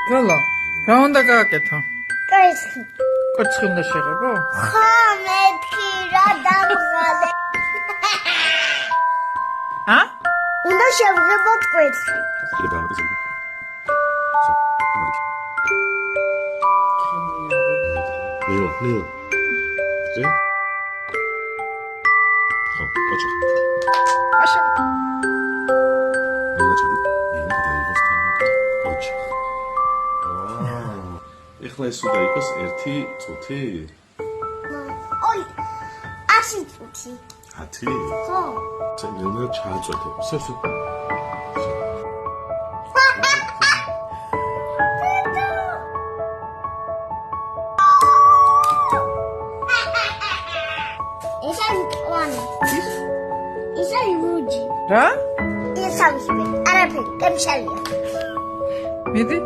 გალო, რა უნდა გააკეთო? კაიცხი. კოცხი უნდა შეღებო? ხო, მეთქი რა დავღალე. ა? უნდა შევღებოთ კვერცხი. კიდე დამატებული. Лила. Где? Ხო, ოჩა. მაშინ ლила ჩადი. ლила დაიღოს თან. ოჩა. ეხლა ეს უნდა იყოს 1 წუთი? ოი, 100 წუთი. 10? ხო. წენ ლила ჩააწვეთე. სო. ეს არის პლანი. ეს არის ლუჯი. რა? ეს არის არაფერი, კემშალია. მიდი?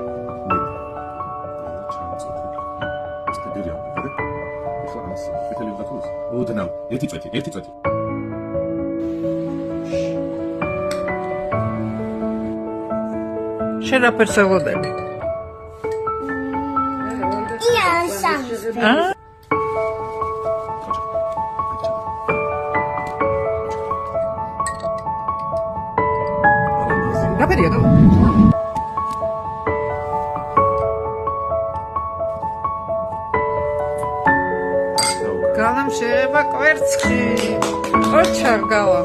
ოდნავ, ერთი წვეთი. შენ რა ფერს ელოდები? იან სამს. ა? რა ფერია გალო? გალამ შეება კვერცხი. ოჩა გალო.